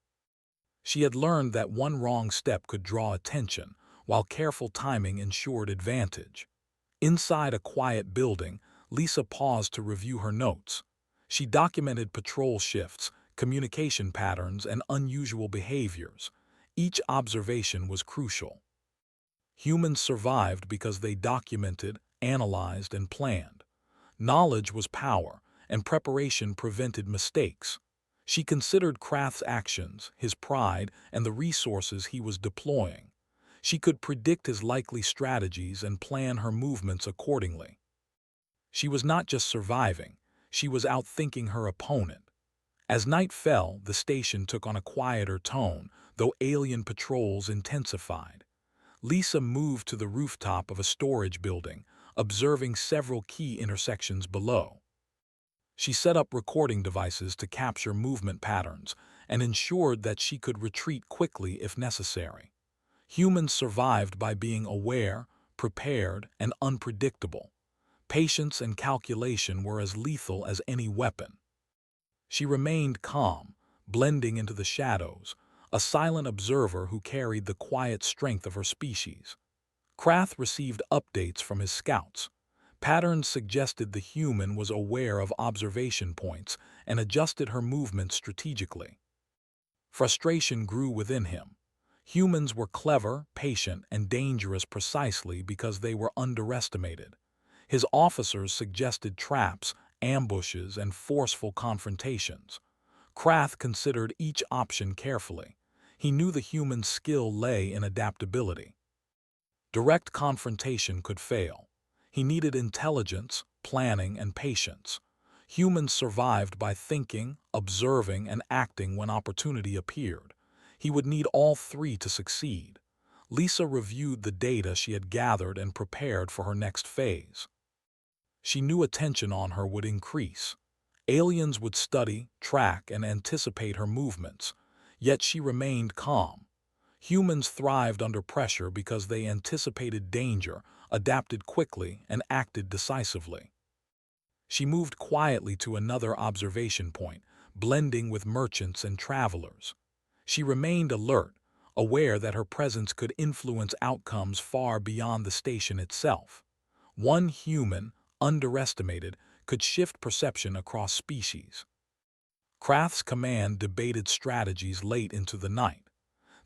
She had learned that one wrong step could draw attention, while careful timing ensured advantage. Inside a quiet building, Lisa paused to review her notes. She documented patrol shifts, communication patterns, and unusual behaviors. Each observation was crucial. Humans survived because they documented, analyzed, and planned. Knowledge was power, and preparation prevented mistakes. She considered Krath's actions, his pride, and the resources he was deploying. She could predict his likely strategies and plan her movements accordingly. She was not just surviving, she was outthinking her opponent. As night fell, the station took on a quieter tone, though alien patrols intensified. Lisa moved to the rooftop of a storage building, observing several key intersections below. She set up recording devices to capture movement patterns and ensured that she could retreat quickly if necessary. Humans survived by being aware, prepared, and unpredictable. Patience and calculation were as lethal as any weapon. She remained calm, blending into the shadows, a silent observer who carried the quiet strength of her species. Krath received updates from his scouts. Patterns suggested the human was aware of observation points and adjusted her movements strategically. Frustration grew within him. Humans were clever, patient, and dangerous precisely because they were underestimated. His officers suggested traps, ambushes, and forceful confrontations. Krath considered each option carefully. He knew the human's skill lay in adaptability. Direct confrontation could fail. He needed intelligence, planning, and patience. Humans survived by thinking, observing, and acting when opportunity appeared. He would need all three to succeed. Lisa reviewed the data she had gathered and prepared for her next phase. She knew attention on her would increase. Aliens would study, track, and anticipate her movements, yet she remained calm. Humans thrived under pressure because they anticipated danger, adapted quickly, and acted decisively. She moved quietly to another observation point, blending with merchants and travelers. She remained alert, aware that her presence could influence outcomes far beyond the station itself. One human, underestimated, could shift perception across species. Krath's command debated strategies late into the night.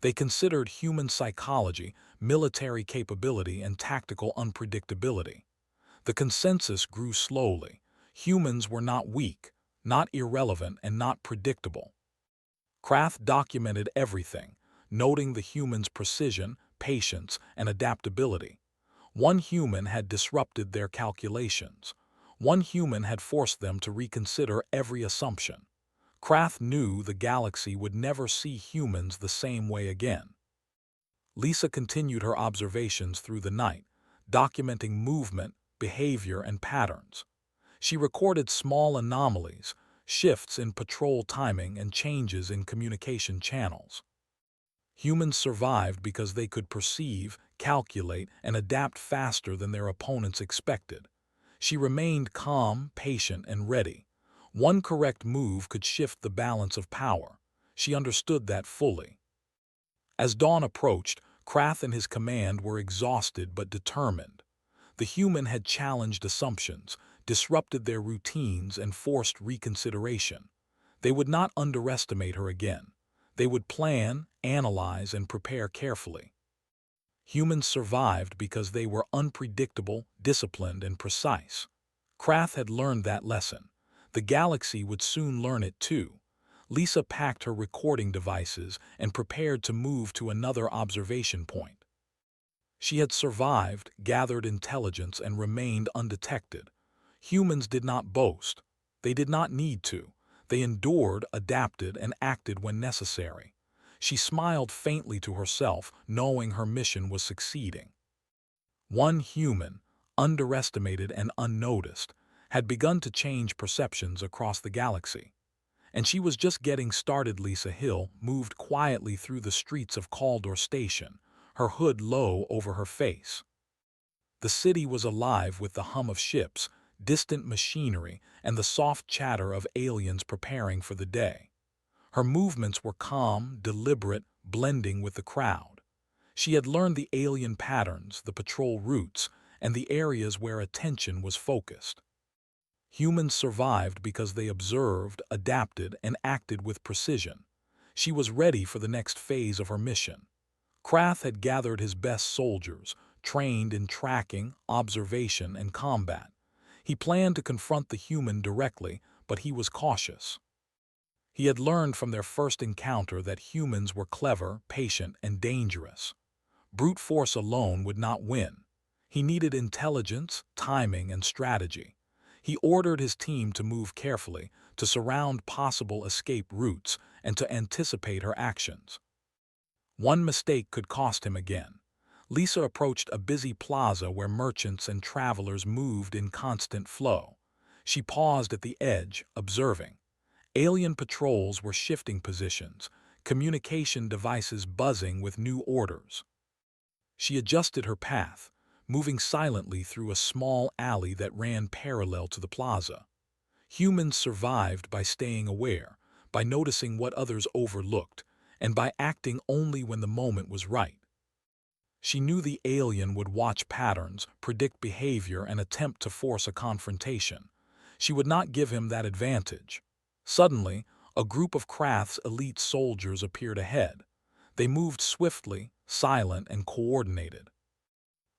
They considered human psychology, military capability, and tactical unpredictability. The consensus grew slowly. Humans were not weak, not irrelevant, and not predictable. Krath documented everything, noting the human's precision, patience, and adaptability. One human had disrupted their calculations. One human had forced them to reconsider every assumption. Krath knew the galaxy would never see humans the same way again. Lisa continued her observations through the night, documenting movement, behavior, and patterns. She recorded small anomalies, shifts in patrol timing, and changes in communication channels. Humans survived because they could perceive, calculate, and adapt faster than their opponents expected. She remained calm, patient, and ready. One correct move could shift the balance of power. She understood that fully. As dawn approached, Krath and his command were exhausted but determined. The human had challenged assumptions, disrupted their routines, and forced reconsideration. They would not underestimate her again. They would plan, analyze, and prepare carefully. Humans survived because they were unpredictable, disciplined, and precise. Krath had learned that lesson. The galaxy would soon learn it too. Lisa packed her recording devices and prepared to move to another observation point. She had survived, gathered intelligence, and remained undetected. Humans did not boast. They did not need to. They endured, adapted, and acted when necessary. She smiled faintly to herself, knowing her mission was succeeding. One human, underestimated and unnoticed, had begun to change perceptions across the galaxy. And she was just getting started. Lisa Hill moved quietly through the streets of Caldor Station, her hood low over her face. The city was alive with the hum of ships, distant machinery, and the soft chatter of aliens preparing for the day. Her movements were calm, deliberate, blending with the crowd. She had learned the alien patterns, the patrol routes, and the areas where attention was focused. Humans survived because they observed, adapted, and acted with precision. She was ready for the next phase of her mission. Krath had gathered his best soldiers, trained in tracking, observation, and combat. He planned to confront the human directly, but he was cautious. He had learned from their first encounter that humans were clever, patient, and dangerous. Brute force alone would not win. He needed intelligence, timing, and strategy. He ordered his team to move carefully, to surround possible escape routes, and to anticipate her actions. One mistake could cost him again. Lisa approached a busy plaza where merchants and travelers moved in constant flow. She paused at the edge, observing. Alien patrols were shifting positions, communication devices buzzing with new orders. She adjusted her path, moving silently through a small alley that ran parallel to the plaza. Humans survived by staying aware, by noticing what others overlooked, and by acting only when the moment was right. She knew the alien would watch patterns, predict behavior, and attempt to force a confrontation. She would not give him that advantage. Suddenly, a group of Krath's elite soldiers appeared ahead. They moved swiftly, silent, and coordinated.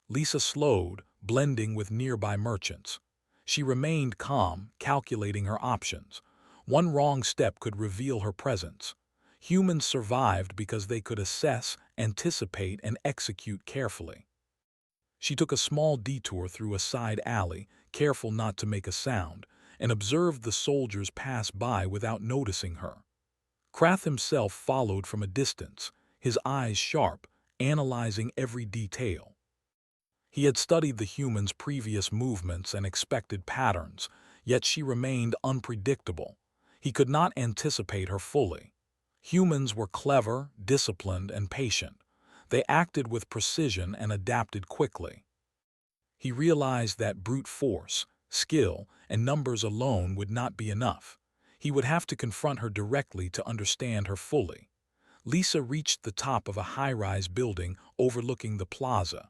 Lisa slowed, blending with nearby merchants. She remained calm, calculating her options. One wrong step could reveal her presence. Humans survived because they could assess, anticipate, and execute carefully. She took a small detour through a side alley, careful not to make a sound, and observed the soldiers pass by without noticing her. Krath himself followed from a distance, his eyes sharp, analyzing every detail. He had studied the human's previous movements and expected patterns, yet she remained unpredictable. He could not anticipate her fully. Humans were clever, disciplined, and patient. They acted with precision and adapted quickly. He realized that brute force, skill, and numbers alone would not be enough. He would have to confront her directly to understand her fully. Lisa reached the top of a high-rise building overlooking the plaza.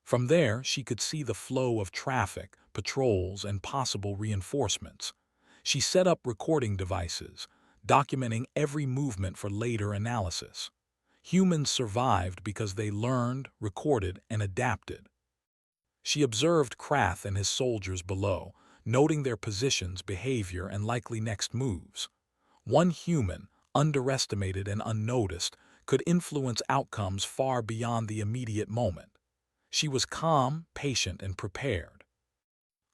From there, she could see the flow of traffic, patrols, and possible reinforcements. She set up recording devices, documenting every movement for later analysis. Humans survived because they learned, recorded, and adapted. She observed Krath and his soldiers below, noting their positions, behavior, and likely next moves. One human, underestimated and unnoticed, could influence outcomes far beyond the immediate moment. She was calm, patient, and prepared.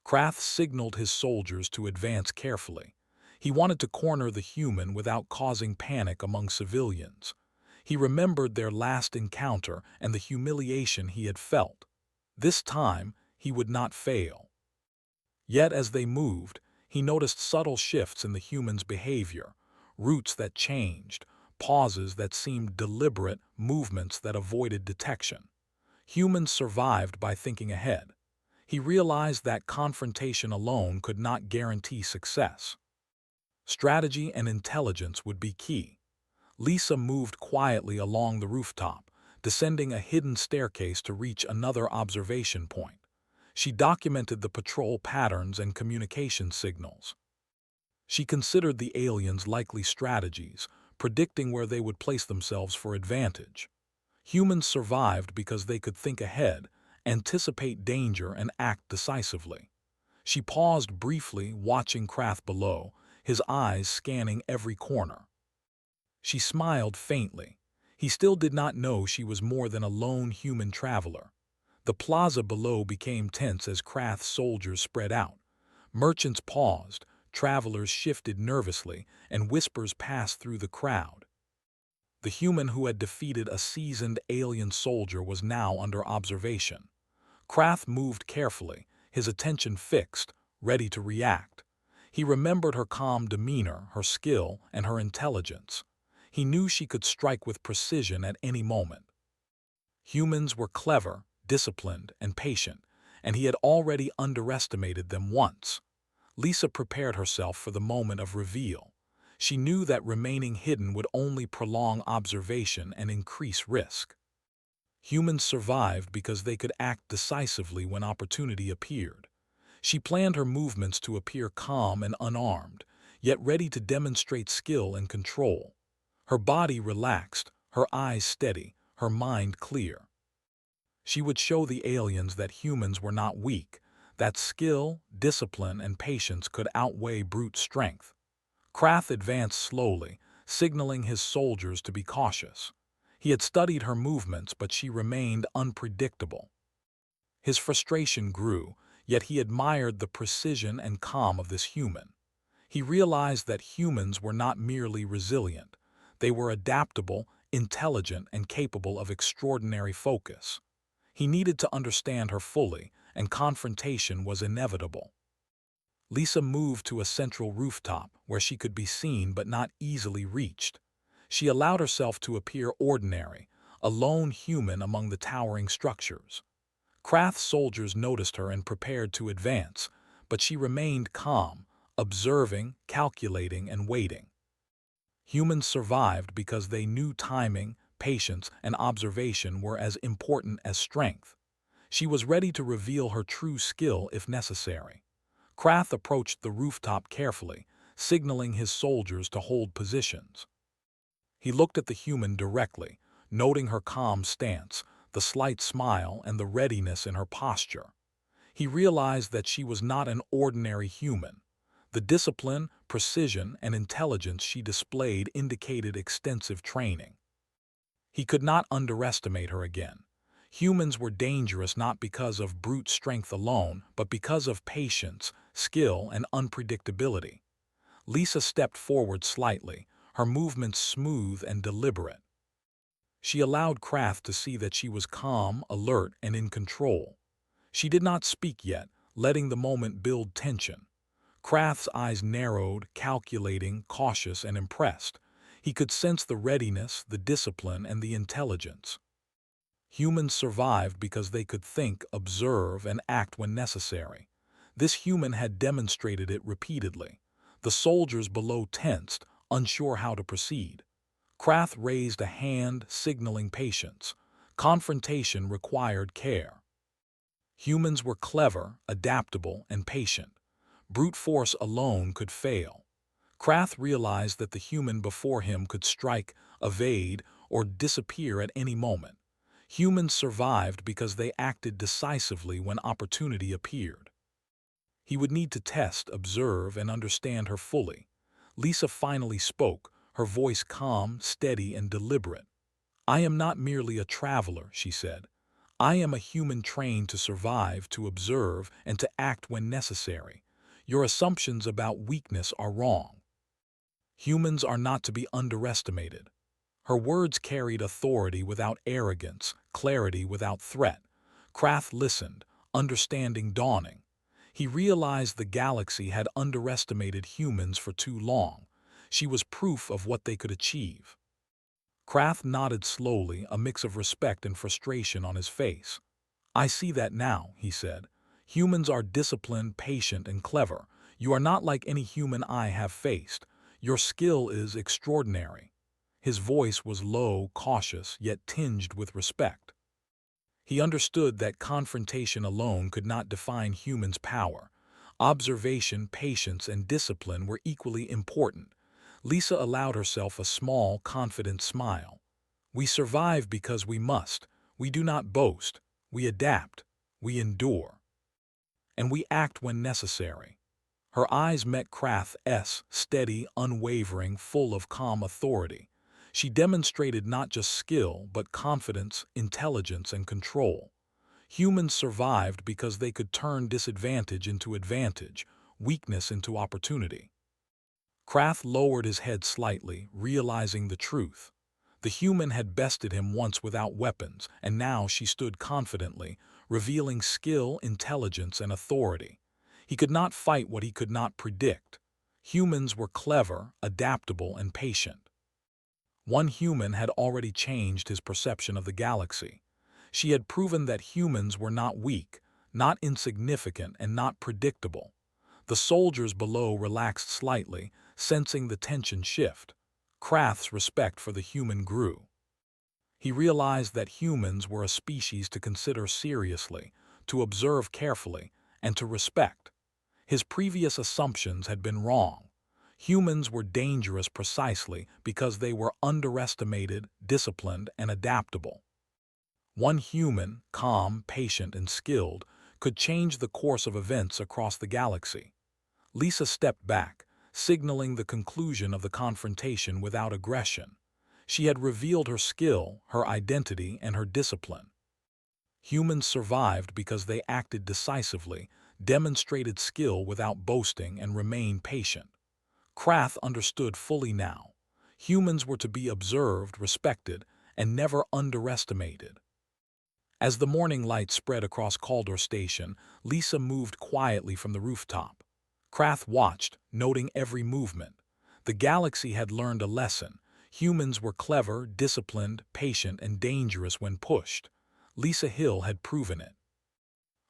Krath signaled his soldiers to advance carefully. He wanted to corner the human without causing panic among civilians. He remembered their last encounter and the humiliation he had felt. This time, he would not fail. Yet as they moved, he noticed subtle shifts in the human's behavior, routes that changed, pauses that seemed deliberate, movements that avoided detection. Humans survived by thinking ahead. He realized that confrontation alone could not guarantee success. Strategy and intelligence would be key. Lisa moved quietly along the rooftop, descending a hidden staircase to reach another observation point. She documented the patrol patterns and communication signals. She considered the aliens' likely strategies, predicting where they would place themselves for advantage. Humans survived because they could think ahead, anticipate danger, and act decisively. She paused briefly, watching Krath below, his eyes scanning every corner. She smiled faintly. He still did not know she was more than a lone human traveler. The plaza below became tense as Krath's soldiers spread out. Merchants paused, travelers shifted nervously, and whispers passed through the crowd. The human who had defeated a seasoned alien soldier was now under observation. Krath moved carefully, his attention fixed, ready to react. He remembered her calm demeanor, her skill, and her intelligence. He knew she could strike with precision at any moment. Humans were clever, disciplined, and patient, and he had already underestimated them once. Lisa prepared herself for the moment of reveal. She knew that remaining hidden would only prolong observation and increase risk. Humans survived because they could act decisively when opportunity appeared. She planned her movements to appear calm and unarmed, yet ready to demonstrate skill and control. Her body relaxed, her eyes steady, her mind clear. She would show the aliens that humans were not weak, that skill, discipline, and patience could outweigh brute strength. Krath advanced slowly, signaling his soldiers to be cautious. He had studied her movements, but she remained unpredictable. His frustration grew, yet he admired the precision and calm of this human. He realized that humans were not merely resilient. They were adaptable, intelligent, and capable of extraordinary focus. He needed to understand her fully, and confrontation was inevitable. Lisa moved to a central rooftop where she could be seen but not easily reached. She allowed herself to appear ordinary, a lone human among the towering structures. Krath's soldiers noticed her and prepared to advance, but she remained calm, observing, calculating, and waiting. Humans survived because they knew timing, patience, and observation were as important as strength. She was ready to reveal her true skill if necessary. Krath approached the rooftop carefully, signaling his soldiers to hold positions. He looked at the human directly, noting her calm stance, the slight smile, and the readiness in her posture. He realized that she was not an ordinary human. The discipline, precision, and intelligence she displayed indicated extensive training. He could not underestimate her again. Humans were dangerous not because of brute strength alone, but because of patience, skill, and unpredictability. Lisa stepped forward slightly, her movements smooth and deliberate. She allowed Krath to see that she was calm, alert, and in control. She did not speak yet, letting the moment build tension. Krath's eyes narrowed, calculating, cautious, and impressed. He could sense the readiness, the discipline, and the intelligence. Humans survived because they could think, observe, and act when necessary. This human had demonstrated it repeatedly. The soldiers below tensed, unsure how to proceed. Krath raised a hand, signaling patience. Confrontation required care. Humans were clever, adaptable, and patient. Brute force alone could fail. Krath realized that the human before him could strike, evade, or disappear at any moment. Humans survived because they acted decisively when opportunity appeared. He would need to test, observe, and understand her fully. Lisa finally spoke, her voice calm, steady, and deliberate. "I am not merely a traveler," she said. "I am a human trained to survive, to observe, and to act when necessary. Your assumptions about weakness are wrong. Humans are not to be underestimated." Her words carried authority without arrogance, clarity without threat. Krath listened, understanding dawning. He realized the galaxy had underestimated humans for too long. She was proof of what they could achieve. Krath nodded slowly, a mix of respect and frustration on his face. "I see that now," he said. "Humans are disciplined, patient, and clever. You are not like any human I have faced. Your skill is extraordinary." His voice was low, cautious, yet tinged with respect. He understood that confrontation alone could not define humans' power. Observation, patience, and discipline were equally important. Lisa allowed herself a small, confident smile. "We survive because we must. We do not boast. We adapt. We endure. And we act when necessary." Her eyes met Krath's, steady, unwavering, full of calm authority. She demonstrated not just skill, but confidence, intelligence, and control. Humans survived because they could turn disadvantage into advantage, weakness into opportunity. Krath lowered his head slightly, realizing the truth. The human had bested him once without weapons, and now she stood confidently, revealing skill, intelligence, and authority. He could not fight what he could not predict. Humans were clever, adaptable, and patient. One human had already changed his perception of the galaxy. She had proven that humans were not weak, not insignificant, and not predictable. The soldiers below relaxed slightly, sensing the tension shift. Krath's respect for the human grew. He realized that humans were a species to consider seriously, to observe carefully, and to respect. His previous assumptions had been wrong. Humans were dangerous precisely because they were underestimated, disciplined, and adaptable. One human, calm, patient, and skilled, could change the course of events across the galaxy. Lisa stepped back, signaling the conclusion of the confrontation without aggression. She had revealed her skill, her identity, and her discipline. Humans survived because they acted decisively, demonstrated skill without boasting, and remained patient. Krath understood fully now. Humans were to be observed, respected, and never underestimated. As the morning light spread across Caldor Station, Lisa moved quietly from the rooftop. Krath watched, noting every movement. The galaxy had learned a lesson. Humans were clever, disciplined, patient, and dangerous when pushed. Lisa Hill had proven it.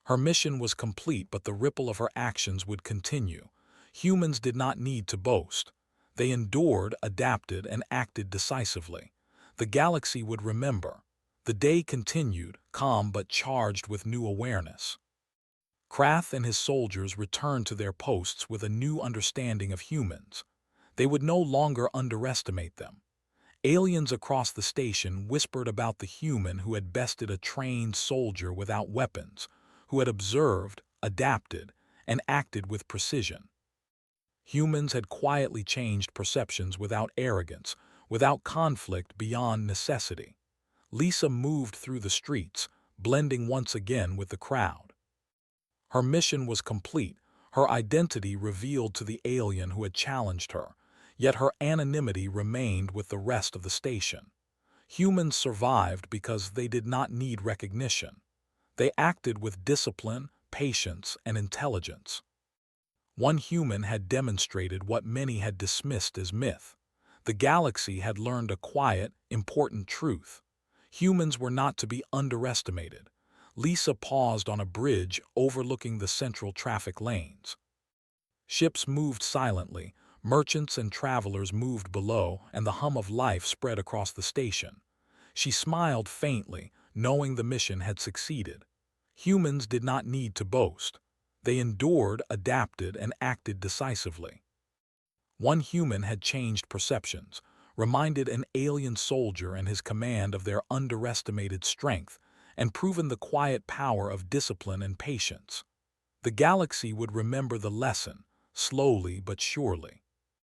Her mission was complete, but the ripple of her actions would continue. Humans did not need to boast. They endured, adapted, and acted decisively. The galaxy would remember. The day continued, calm but charged with new awareness. Krath and his soldiers returned to their posts with a new understanding of humans. They would no longer underestimate them. Aliens across the station whispered about the human who had bested a trained soldier without weapons, who had observed, adapted, and acted with precision. Humans had quietly changed perceptions without arrogance, without conflict, beyond necessity. Lisa moved through the streets, blending once again with the crowd. Her mission was complete, her identity revealed to the alien who had challenged her, yet her anonymity remained with the rest of the station. Humans survived because they did not need recognition. They acted with discipline, patience, and intelligence. One human had demonstrated what many had dismissed as myth. The galaxy had learned a quiet, important truth. Humans were not to be underestimated. Lisa paused on a bridge overlooking the central traffic lanes. Ships moved silently, merchants and travelers moved below, and the hum of life spread across the station. She smiled faintly, knowing the mission had succeeded. Humans did not need to boast. They endured, adapted, and acted decisively. One human had changed perceptions, reminded an alien soldier and his command of their underestimated strength, and proven the quiet power of discipline and patience. The galaxy would remember the lesson, slowly but surely.